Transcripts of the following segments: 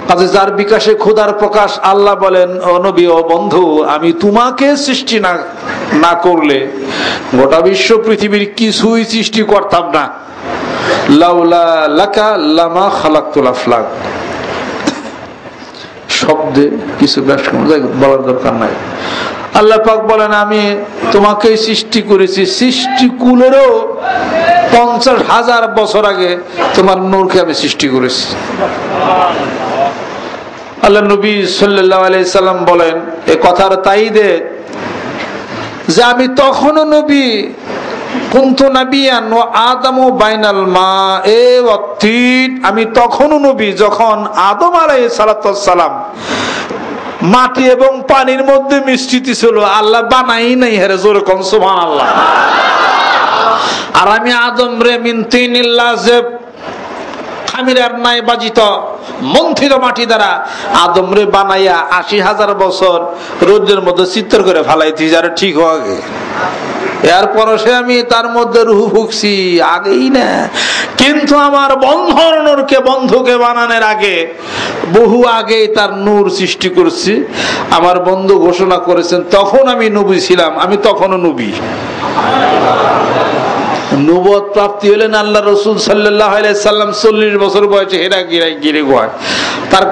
কাজে যার বিকাশে খোদার প্রকাশ, আল্লাহ বলেন ও নবী ও বন্ধু, আমি তোমাকে সৃষ্টি না করলে গোটা বিশ্ব পৃথিবীর কিছুই সৃষ্টি করতাম না। লাউলা লাকা লামা খালাকতুল আফলাক। শব্দে কিছু বলার দরকার নাই। আল্লাহ পাক বলেন আমি তোমাকে সৃষ্টি করেছি, সৃষ্টিকুলেরও 50,000 বছর আগে তোমার নূরকে আমি সৃষ্টি করেছি। আল্লাহ নবী সাল্লাল্লাহু আলাইহি সাল্লাম বলেন এই কথার তাইদে যে আমি তখনও নবী, কুনতু নাবিয়ান ওয়া আদামু বাইনাল মা'i ওয়াত তিন, আমি তখনও নবী যখন আদম আলাইহিস সালাতু ওয়াস সালাম মাটি এবং পানির মধ্যে মিশ্রিত ছিল, আল্লাহ বানাই নাই। হেরে জোরে কোন সুবহানাল্লাহ। আর আমি আদম রে মিন তিনিল লাযব, খামিরার নাই বাজিত মন্থিত মাটি দ্বারা আদম রে বানাইয়া 80,000 বছর রোদের মধ্যে চিত্র করে ফেলাইছি, যারা ঠিক হবে। এরপর সে আমি তার মধ্যে রূহ ফুকছি আগেই না, কিন্তু আমার বন্ধুকে বানানোর আগে, বহু আগে তার নূর সৃষ্টি করছি। আমার বন্ধু ঘোষণা করেছেন তখন আমি নবী ছিলাম, আমি তখনও নবী। নবুয়ত প্রাপ্তি হলেন আল্লাহ রাসূল সাল্লাল্লাহু আলাইহি সাল্লাম 40 বছর বয়সে হেরা গিরে গোয়। তার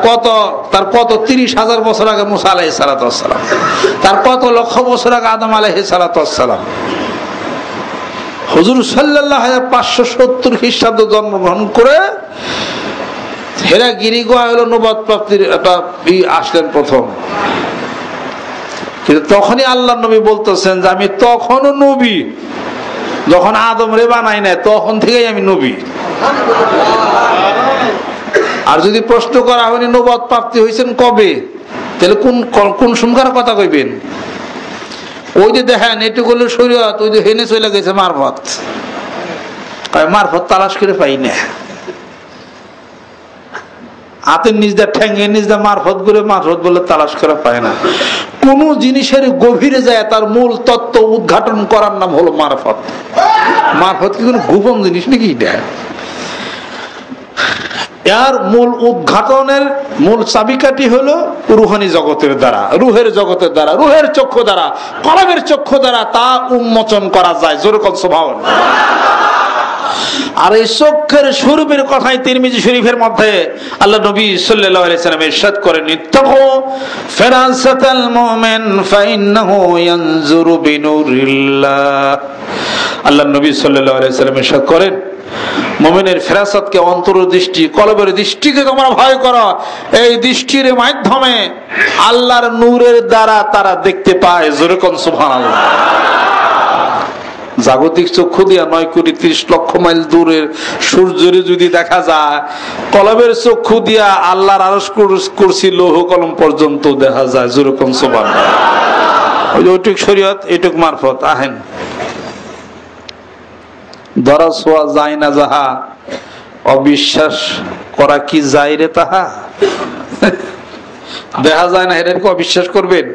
কত 30,000 বছর আগে মুসা আলাইহিস সালাতু ওয়াস সালাম, তার কত লক্ষ বছর আগে আদম আলাইহিস সালাতু ওয়াস সালাম। হুজুর সাল্লাল্লাহু আলাইহি 570 খ্রিস্টাব্দে জন্মগ্রহণ করে হেরা গিরি গোয়া হলো নবুয়ত প্রাপ্তির একটা আসলেন প্রথম। কিন্তু তখনই আল্লাহ নবী বলতেছেন যে আমি তখনও নবী, যখন আদম রে বানাই নাই তখন থেকেই আমি নবী। আর যদি প্রশ্ন করা হয়নি নবুয়ত প্রাপ্তি হয়েছেন কবে, তাহলে কোন সংখ্যার কথা কইবেন? ওই যে দেখেন এটুকু হলো শরীয়ত, ওই যে হেনে চলে গেছে মারফত। মারফত তালাশ করে পাই না, হাতের নিজদা ঠ্যাঙ্গের নিজদা মারফত করে মারফত বলে তালাশ করে পায় না। কোন জিনিসের গভীরে যায় তার মূল তত্ত্ব উদ্ঘাটন করার নাম হলো মারফত। মারফত কি কোন গোপন জিনিস নাকি? এর মূল উদ্ঘাটনের মূল চাবিকাঠি হলো রুহানি জগতের দ্বারা, রুহের জগতের দ্বারা, রুহের চক্ষু দ্বারা, কলবের চক্ষু দ্বারা তা উন্মোচন করা যায়। যেরকম স্বভাব। আর এই চক্ষের স্বরূপের কথাই তিরমিজি শরীফের মধ্যে আল্লাহ নবী সাল্লাল্লাহু আলাইহি সাল্লাম ইরশাদ করেন, ইত্তাকু ফিরাসাতাল মুমিন ফাইন্নাহু ইয়ানজুরু বিনুরিল্লাহ। আল্লাহ নবী সাল্লাল্লাহু আলাইহি সাল্লাম ইরশাদ করেন, মুমিনের ফিরাসাতকে, অন্তর্দৃষ্টি, কলবের দৃষ্টিকে তোমরা ভয় করো। এই দৃষ্টির মাধ্যমে আল্লাহর নূরের দ্বারা তারা দেখতে পায়। জোরে কোন সুবহানাল্লাহ। জাগতিক চক্ষু দিয়া 9,30,00,000 মাইল দূরের সূর্যের যদি দেখা যায়, কলবের চক্ষু দিয়া আল্লাহর আরশ কুরসি লৌহ কলম পর্যন্ত দেখা যায়। যেরকম সুবহানাল্লাহ। ওইটুক শরীয়ত, এইটুক মারফত। আহেন ধরা ছোঁয়া যায় না যাহা, অবিশ্বাস করা কি যায় রে তাহা। দেখা যায় না, এটাকে অবিশ্বাস করবেন?